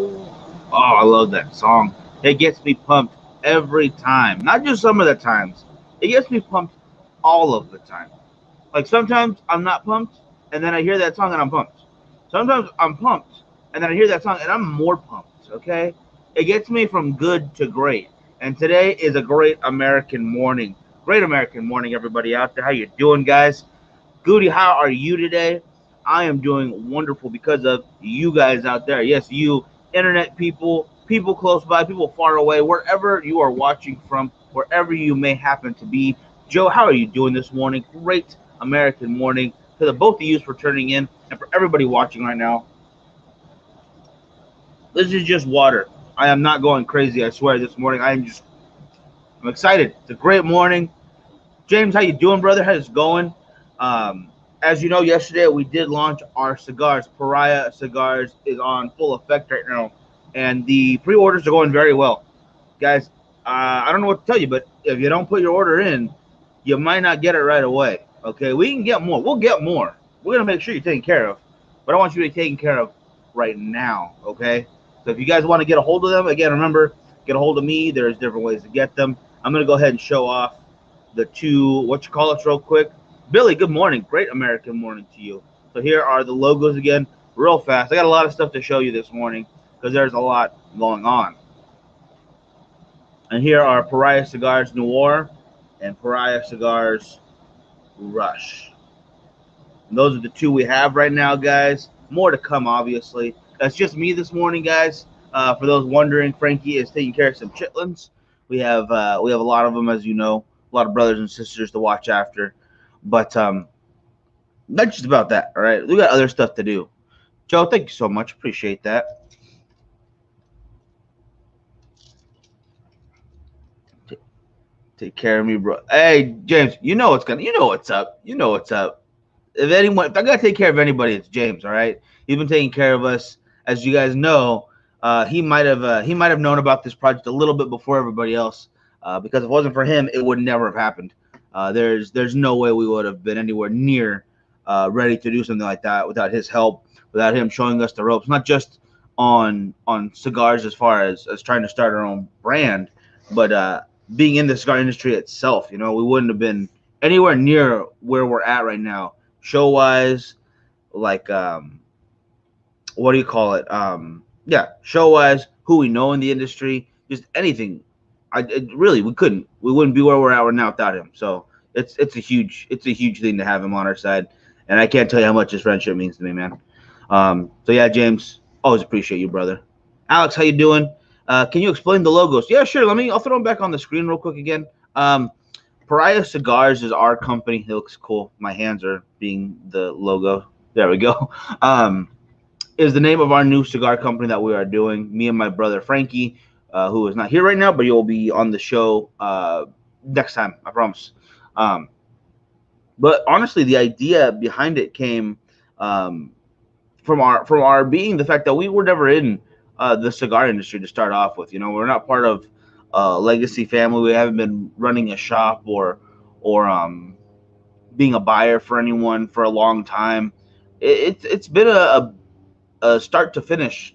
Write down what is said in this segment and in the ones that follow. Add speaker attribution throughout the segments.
Speaker 1: Oh, I love that song. It gets me pumped every time. Not just some of the times. It gets me pumped all of the time. Like sometimes I'm not pumped, and then I hear that song and I'm pumped. Sometimes I'm pumped, and then I hear that song and I'm more pumped. Okay, it gets me from good to great. And today is a great American morning. Great American morning, everybody out there. How you doing, guys? Goody, how are you today? I am doing wonderful because of you guys out there. Yes, you internet people, people close by, people far away, wherever you are watching from, wherever you may happen to be. Joe, how are you doing this morning? Great American morning to the both of you for turning in and for everybody watching right now. This is just water. I am not going crazy, I swear, this morning. I'm excited. It's a great morning. James, how you doing, brother? How's it going? Um, as you know, yesterday we did launch our cigars. Pariah Cigars is on full effect right now, and the pre-orders are going very well, guys. I don't know what to tell you, but if you don't put your order in, you might not get it right away. Okay, we can get more. We'll get more. We're gonna make sure you're taken care of, but I want you to be taken care of right now. Okay, so if you guys want to get a hold of them, again, remember, get a hold of me. There's different ways to get them. I'm gonna go ahead and show off the two what you call it real quick. Billy, good morning. Great American morning to you. So here are the logos again, real fast. I got a lot of stuff to show you this morning because there's a lot going on. And here are Pariah Cigars Noir and Pariah Cigars Rush. And those are the two we have right now, guys. More to come, obviously. That's just me this morning, guys. For those wondering, Frankie is taking care of some chitlins. We have a lot of them, as you know, a lot of brothers and sisters to watch after. But not just about that. All right, we got other stuff to do. Joe, thank you so much. Appreciate that. Take, take care of me, bro. Hey, James, you know what's up. You know what's up. If I gotta take care of anybody, it's James. All right, he's been taking care of us, as you guys know. He might have known about this project a little bit before everybody else, because if it wasn't for him, it would never have happened. There's no way we would have been anywhere near ready to do something like that without his help, without him showing us the ropes, not just on cigars as far as trying to start our own brand, but being in the cigar industry itself. You know, we wouldn't have been anywhere near where we're at right now, show wise, like what do you call it? Yeah, show wise, who we know in the industry, just anything. Really, we wouldn't be where we're at right now without him. So it's a huge thing to have him on our side, and I can't tell you how much his friendship means to me, man. So yeah, James, always appreciate you, brother. Alex, how you doing? Can you explain the logos? Yeah, sure. I'll throw them back on the screen real quick again. Pariah Cigars is our company. It looks cool. My hands are being the logo. There we go. Um, is the name of our new cigar company that we are doing. Me and my brother Frankie, who is not here right now, but you'll be on the show next time. I promise. Um, but honestly, the idea behind it came um, from our being the fact that we were never in the cigar industry to start off with. You know, we're not part of legacy family. We haven't been running a shop or being a buyer for anyone for a long time. It's been a start to finish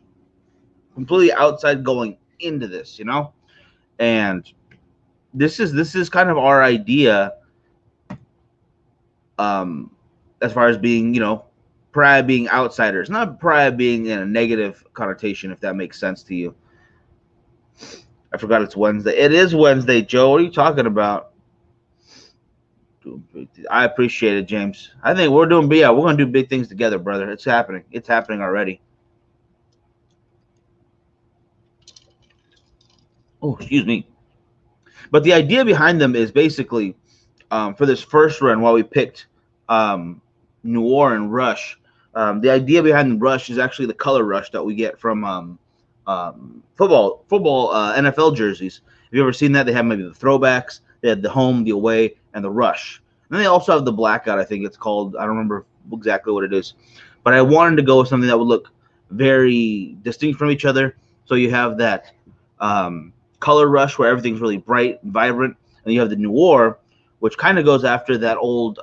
Speaker 1: completely outside going into this, and this is kind of our idea, um, as far as being, pariah being outsiders, not pariah being in a negative connotation, if that makes sense to you. I forgot it's Wednesday. It is Wednesday, Joe. What are you talking about? I appreciate it, James. I think we're doing, yeah, we're gonna do big things together, brother. It's happening. It's happening already. Oh, excuse me. But the idea behind them is basically, for this first run, while we picked um, Noir and Rush, the idea behind the Rush is actually the color rush that we get from football NFL jerseys. Have you ever seen that? They have maybe the throwbacks, they had the home, the away, and the rush. And then they also have the blackout, I think it's called. I don't remember exactly what it is. But I wanted to go with something that would look very distinct from each other. So you have that color rush where everything's really bright and vibrant, and you have the noir, which kind of goes after that old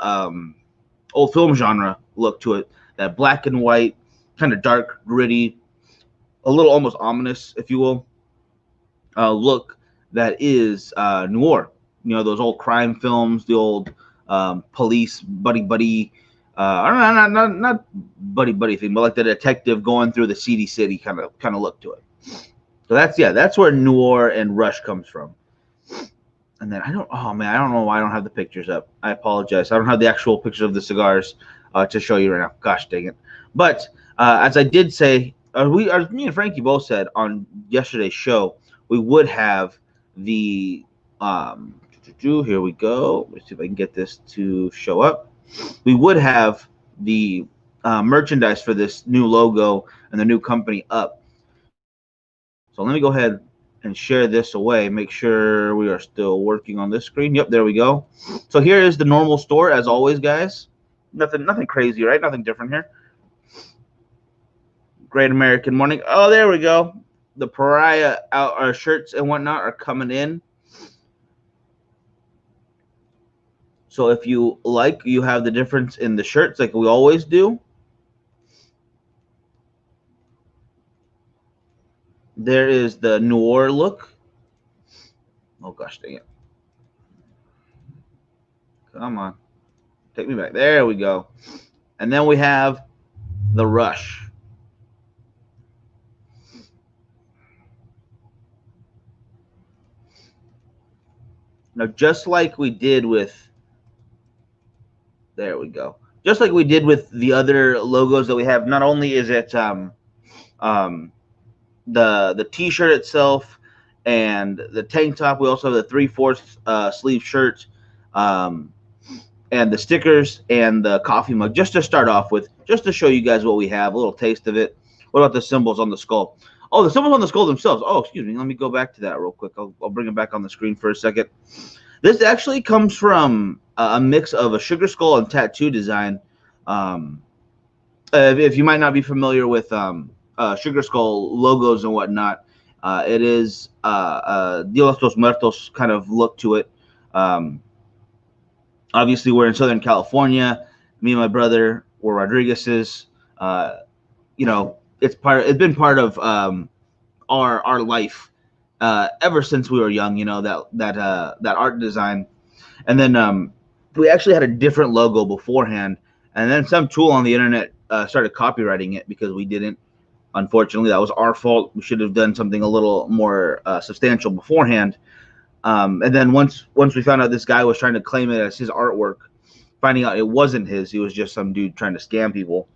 Speaker 1: film genre look to it, that black and white, kind of dark, gritty, a little almost ominous, if you will, look that is noir. You know, those old crime films, the old police buddy. I don't know, not buddy thing, but like the detective going through the seedy city kind of look to it. So that's where noir and rush comes from. And then oh man, I don't know why I don't have the pictures up. I apologize. I don't have the actual pictures of the cigars to show you right now. Gosh dang it. But as I did say, me and Frankie both said on yesterday's show, we would have the here we go. Let's see if I can get this to show up. We would have the merchandise for this new logo and the new company up. So let me go ahead and share this away. Make sure we are still working on this screen. Yep, there we go. So here is the normal store as always, guys. Nothing crazy, right? Nothing different here. Great American Morning. Oh, there we go. The Pariah our shirts and whatnot are coming in. So if you like, you have the difference in the shirts like we always do. There is the noir look. Oh gosh dang it. Come on. Take me back. There we go. And then we have the rush. Now, just like we did with, there we go. Just like we did with the other logos that we have, not only is it the T-shirt itself and the tank top, we also have the 3/4 sleeve shirt, and the stickers and the coffee mug. Just to start off with, just to show you guys what we have, a little taste of it. What about the symbols on the skull? Oh, the symbols on the skull themselves. Oh, excuse me. Let me go back to that real quick. I'll bring it back on the screen for a second. This actually comes from a mix of a sugar skull and tattoo design. If you might not be familiar with sugar skull logos and whatnot, it is Dia de los Muertos kind of look to it. Obviously, we're in Southern California. Me and my brother were Rodriguez's. You know, it's been part of our life ever since we were young. You know, that art design, and then we actually had a different logo beforehand, and then some tool on the internet started copywriting it because we didn't. Unfortunately, that was our fault. We should have done something a little more substantial beforehand. And then once we found out this guy was trying to claim it as his artwork, finding out it wasn't his, he was just some dude trying to scam people.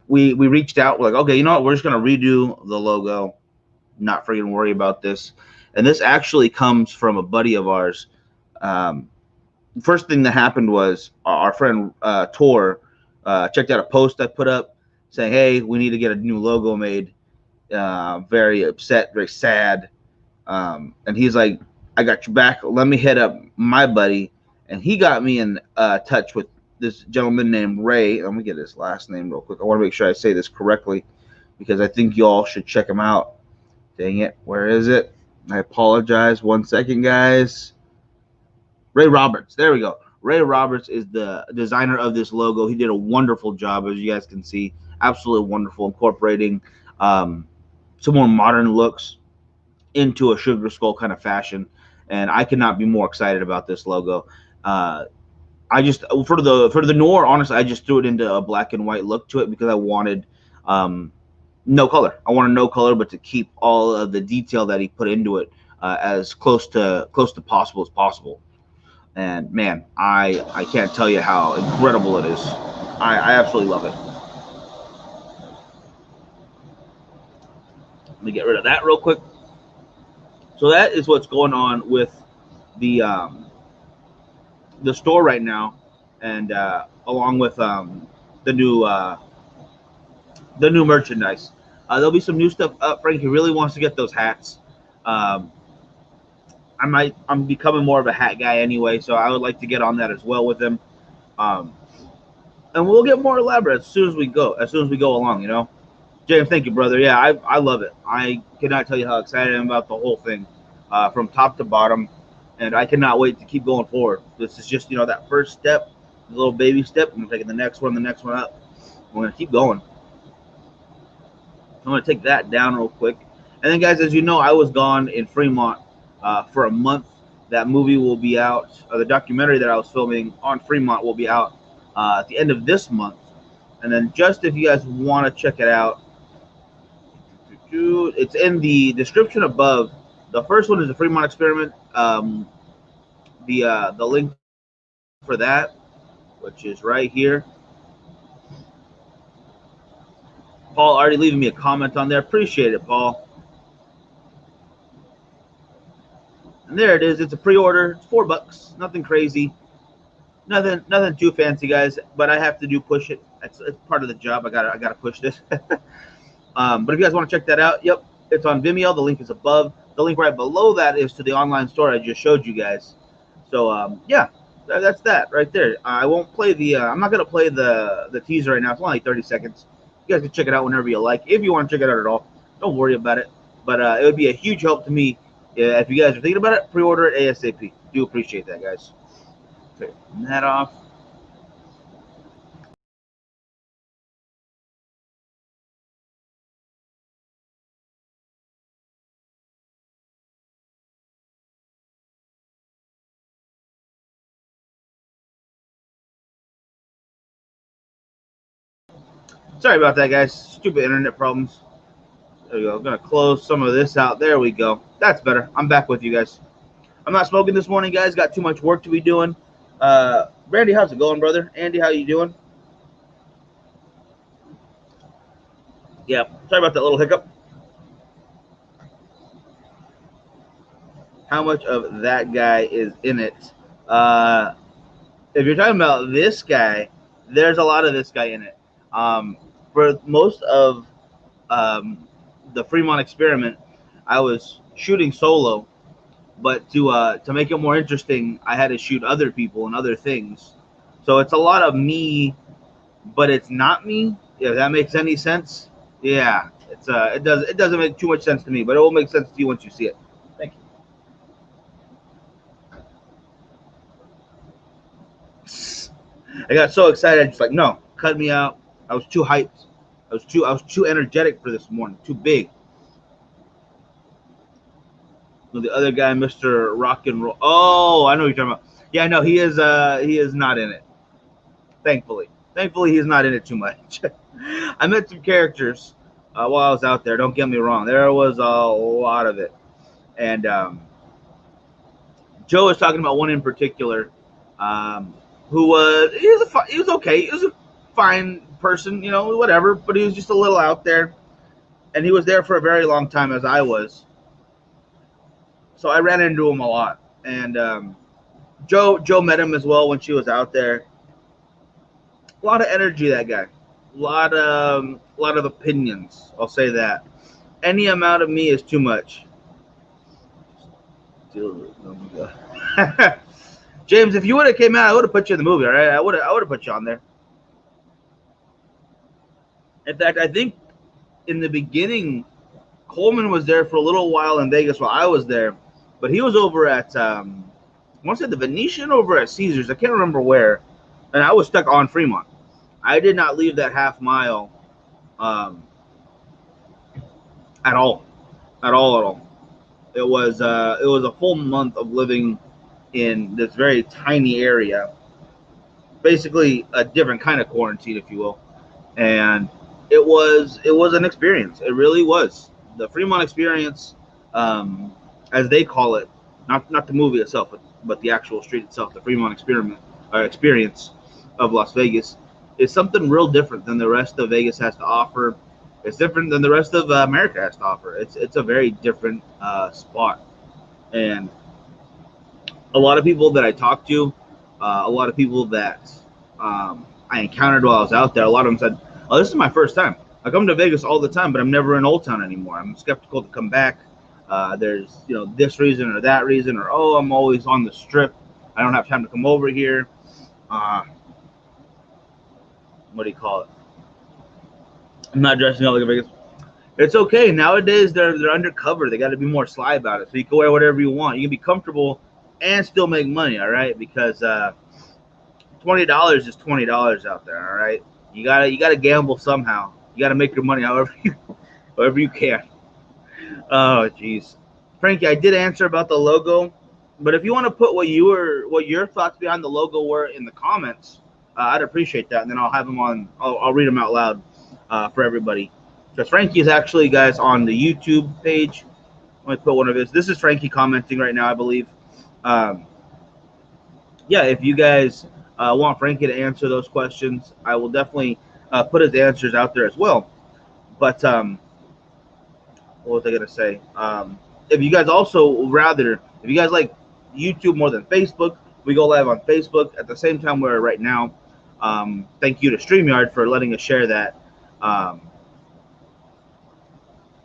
Speaker 1: We reached out. We're like, okay, you know what? We're just gonna redo the logo. Not freaking worry about this. And this actually comes from a buddy of ours. First thing that happened was our friend Tor checked out a post I put up saying, hey, we need to get a new logo made. Very upset, very sad. And he's like, I got your back. Let me hit up my buddy. And he got me in touch with this gentleman named Ray. Let me get his last name real quick. I want to make sure I say this correctly because I think y'all should check him out. Dang it. Where is it? I apologize. 1 second, guys. Ray Roberts. There we go. Ray Roberts is the designer of this logo. He did a wonderful job, as you guys can see. Absolutely wonderful, incorporating some more modern looks into a sugar skull kind of fashion. And I could not be more excited about this logo. I just for the noir, honestly, I just threw it into a black and white look to it because I wanted no color. I wanted no color, but to keep all of the detail that he put into it as close to possible as possible. And man, I can't tell you how incredible it is. I absolutely love it. Let me get rid of that real quick. So that is what's going on with the store right now, and along with the new merchandise. There'll be some new stuff up. Frankie really wants to get those hats. I'm becoming more of a hat guy anyway, so I would like to get on that as well with him. And we'll get more elaborate as soon as we go along, you know. James, thank you, brother. Yeah, I love it. I cannot tell you how excited I am about the whole thing, from top to bottom, and I cannot wait to keep going forward. This is just, you know, that first step, the little baby step. I'm taking the next one up. We're gonna keep going. I'm going to take that down real quick. And then, guys, as you know, I was gone in Fremont for a month. That movie will be out, or the documentary that I was filming on Fremont will be out at the end of this month. And then, just if you guys want to check it out, it's in the description above. The first one is the Fremont Experiment. The link for that, which is right here. Paul already leaving me a comment on there. Appreciate it, Paul. And there it is. It's a pre-order. It's $4. Nothing crazy. Nothing too fancy, guys. But I have to push it. It's part of the job. I gotta push this. But if you guys want to check that out, yep, it's on Vimeo. The link is above. The link right below that is to the online store I just showed you guys. So yeah, that's that right there. I won't play the. I'm not gonna play the teaser right now. It's only like 30 seconds. You guys can check it out whenever you like. If you want to check it out at all, don't worry about it. But it would be a huge help to me if you guys are thinking about it. Pre-order it ASAP. Do appreciate that, guys. Okay, turn that off. Sorry about that, guys. Stupid internet problems. There we go. I'm going to close some of this out. There we go. That's better. I'm back with you guys. I'm not smoking this morning, guys. Got too much work to be doing. Randy, how's it going, brother? Andy, how you doing? Yeah. Sorry about that little hiccup. How much of that guy is in it? If you're talking about this guy, there's a lot of this guy in it. For most of the Fremont Experiment, I was shooting solo, but to make it more interesting, I had to shoot other people and other things. So it's a lot of me, but it's not me. If that makes any sense, yeah, it doesn't make too much sense to me, but it will make sense to you once you see it. Thank you. I got so excited, I just like, no, cut me out. I was too hyped. I was too energetic for this morning. Too big. The other guy, Mr. Rock and Roll. Oh, I know what you're talking about. Yeah, no, he is not in it. Thankfully, he's not in it too much. I met some characters while I was out there. Don't get me wrong. There was a lot of it, and Joe was talking about one in particular, who was he was okay. He was a fine person, you know, whatever. But he was just a little out there, and he was there for a very long time, as I was. So I ran into him a lot, and Joe met him as well when she was out there. A lot of energy, that guy. A lot of opinions. I'll say that. Any amount of me is too much. James, if you would have came out, I would have put you in the movie. All right, I would have put you on there. In fact, I think in the beginning, Coleman was there for a little while in Vegas while I was there, but he was over at I want to say the Venetian over at Caesars. I can't remember where, and I was stuck on Fremont. I did not leave that half mile at all. It was a full month of living in this very tiny area, basically a different kind of quarantine, if you will, and it was an experience. It really was. The Fremont Experience, as they call it, not the movie itself, but the actual street itself, the Fremont Experience of Las Vegas, is something real different than the rest of Vegas has to offer. It's different than the rest of America has to offer. It's a very different spot, and a lot of people that I talked to, a lot of people that I encountered while I was out there, a lot of them said, "Oh, this is my first time. I come to Vegas all the time, but I'm never in Old Town anymore. I'm skeptical to come back. There's this reason or that reason, or oh, I'm always on the Strip. I don't have time to come over here. What do you call it? I'm not dressing up like a Vegas. It's okay. Nowadays, they're undercover. They got to be more sly about it. So you can wear whatever you want. You can be comfortable and still make money, all right? Because $20 is $20 out there, all right? You gotta gamble somehow. You gotta make your money however However you can. Oh, jeez. Frankie, I did answer about the logo, but if you want to put what your thoughts behind the logo were in the comments, I'd appreciate that, and then I'll have them on. I'll read them out loud for everybody. Because Frankie is actually, guys, on the YouTube page. Let me put one of his. This is Frankie commenting right now, I believe. Yeah, if you guys want Frankie to answer those questions, I will definitely put his answers out there as well. But what was I gonna say? If you guys also if you guys like YouTube more than Facebook, we go live on Facebook at the same time we're right now. Thank you to StreamYard for letting us share that.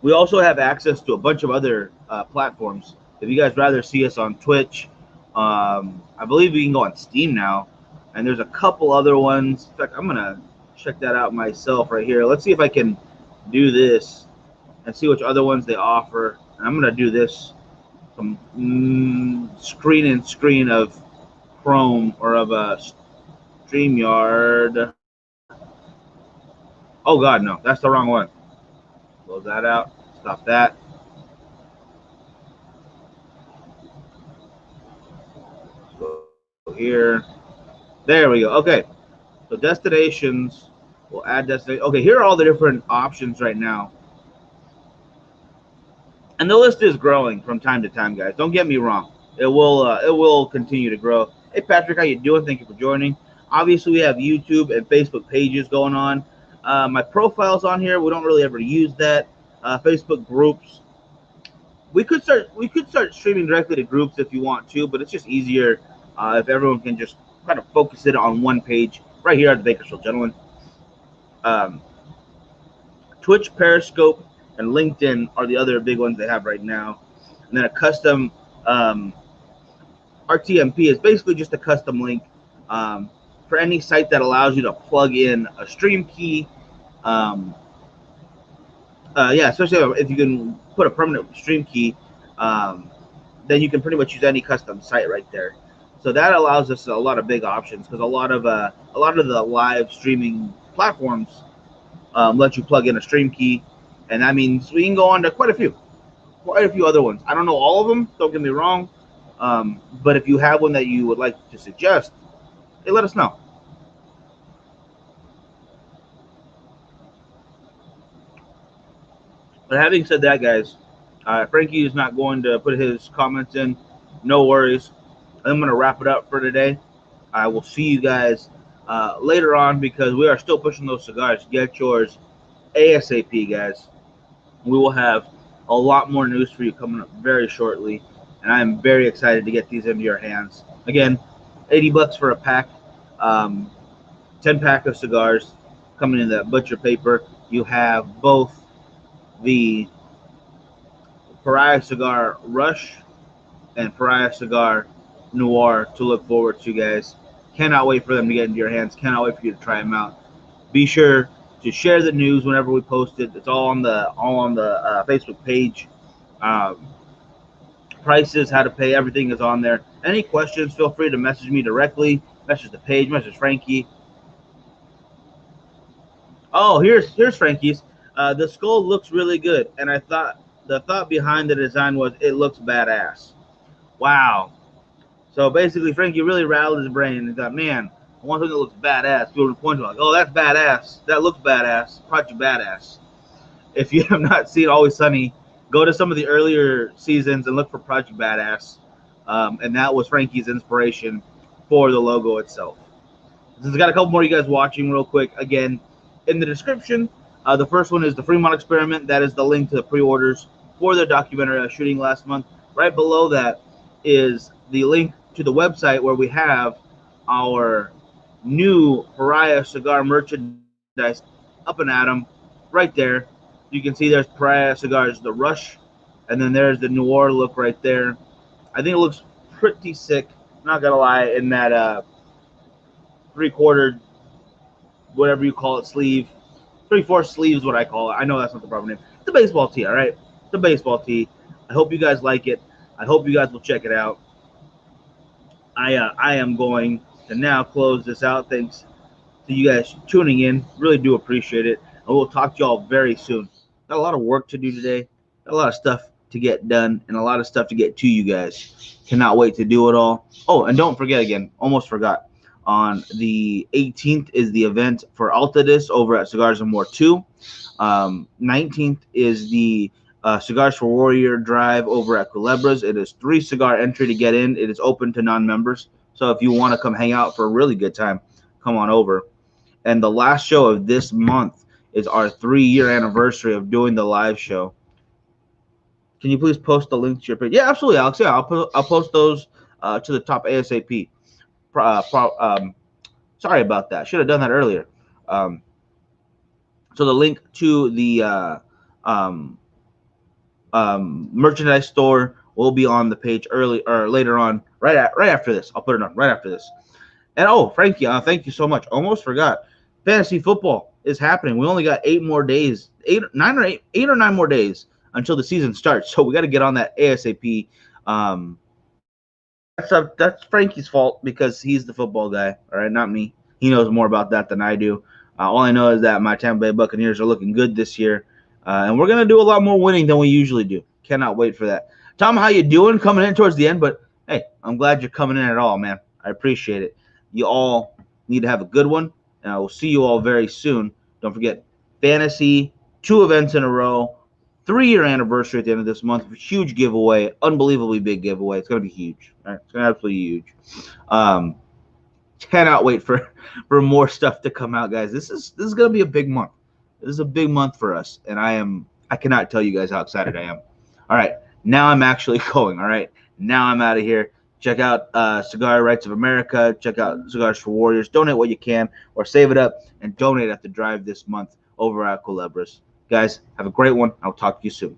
Speaker 1: We also have access to a bunch of other platforms. If you guys rather see us on Twitch, I believe we can go on Steam now, and there's a couple other ones. In fact, I'm gonna check that out myself right here. Let's see if I can do this and see which other ones they offer. And I'm gonna do this from screen of Chrome or of a StreamYard. Oh God, no, that's the wrong one. Close that out. Stop that. Go here. There we go. Okay. So destinations. We'll add destination. Okay, here are all the different options right now. And the list is growing from time to time, guys. Don't get me wrong. It will continue to grow. Hey Patrick, how you doing? Thank you for joining. Obviously, we have YouTube and Facebook pages going on. My profile's on here. We don't really ever use that. Facebook groups. We could start streaming directly to groups if you want to, but it's just easier if everyone can just kind of focus it on one page right here at the Bakersfield Gentleman. Twitch, Periscope, and LinkedIn are the other big ones they have right now. And then a custom RTMP is basically just a custom link for any site that allows you to plug in a stream key. Yeah, especially if you can put a permanent stream key, then you can pretty much use any custom site right there. So that allows us a lot of big options because a lot of the live streaming platforms let you plug in a stream key, and that means we can go on to quite a few other ones. I don't know all of them. Don't get me wrong, but if you have one that you would like to suggest, hey, let us know. But having said that, guys, Frankie is not going to put his comments in. No worries. I'm going to wrap it up for today. I will see you guys later on because we are still pushing those cigars. Get yours ASAP, guys. We will have a lot more news for you coming up very shortly, and I am very excited to get these into your hands. Again, $80 for a pack, 10-pack of cigars coming in that butcher paper. You have both the Pariah Cigar Rush and Pariah Cigar Noir to look forward to, guys. Cannot wait for them to get into your hands. Cannot wait for you to try them out. Be sure to share the news whenever we post it. It's all on the Facebook page. Prices, how to pay, everything is on there. Any questions, feel free to message me directly. Message the page, message Frankie. Oh, here's Frankie's. The skull looks really good, and I thought the thought behind the design was it looks badass. Wow. So basically, Frankie really rattled his brain and thought, man, I want something that looks badass. People would point to like, oh, that's badass. That looks badass. Project Badass. If you have not seen Always Sunny, go to some of the earlier seasons and look for Project Badass. And that was Frankie's inspiration for the logo itself. This has got a couple more of you guys watching real quick. Again, in the description, the first one is the Fremont Experiment. That is the link to the pre-orders for the documentary I was shooting last month. Right below that is the link to the website where we have our new Pariah cigar merchandise up and at 'em right there. You can see there's Pariah cigars, the Rush, and then there's the Noir look right there. I think it looks pretty sick. Not gonna lie, in that 3/4, whatever you call it, sleeve, 3/4 sleeve is what I call it. I know that's not the proper name. It's a baseball tee, all right? It's a baseball tee. I hope you guys like it. I hope you guys will check it out. I am going to now close this out. Thanks to you guys tuning in. Really do appreciate it. And we'll talk to y'all very soon. Got a lot of work to do today. Got a lot of stuff to get done and a lot of stuff to get to you guys. Cannot wait to do it all. Oh, and don't forget again, almost forgot. On the 18th is the event for Altadis over at Cigars and More 2. 19th is the Cigars for Warrior Drive over at Culebras. It is 3 cigar entry to get in. It is open to non-members. So if you want to come hang out for a really good time, come on over. And the last show of this month is our 3-year anniversary of doing the live show. Can you please post the link to your page? Yeah, absolutely, Alex. Yeah, I'll post those to the top ASAP. Sorry about that. Should have done that earlier. So the link to the merchandise store will be on the page early or later on, right after this. I'll put it on right after this. And oh, Frankie, thank you so much. Almost forgot. Fantasy football is happening. We only got 8 more days, 8 or 9 more days until the season starts. So we got to get on that ASAP. That's Frankie's fault because he's the football guy, all right, not me. He knows more about that than I do. All I know is that my Tampa Bay Buccaneers are looking good this year, and we're gonna do a lot more winning than we usually do. Cannot wait for that. Tom, how you doing? Coming in towards the end, but hey, I'm glad you're coming in at all, man. I appreciate it. You all need to have a good one, and I will see you all very soon. Don't forget, fantasy, 2 events in a row, 3-year anniversary at the end of this month. Huge giveaway, unbelievably big giveaway. It's gonna be huge. Right? It's gonna be absolutely huge. Cannot wait for more stuff to come out, guys. This is gonna be a big month. This is a big month for us, and I cannot tell you guys how excited I am. All right, now I'm actually going. All right, now I'm out of here. Check out Cigar Rights of America. Check out Cigars for Warriors. Donate what you can, or save it up and donate at the drive this month over at Culebras. Guys, have a great one. I'll talk to you soon.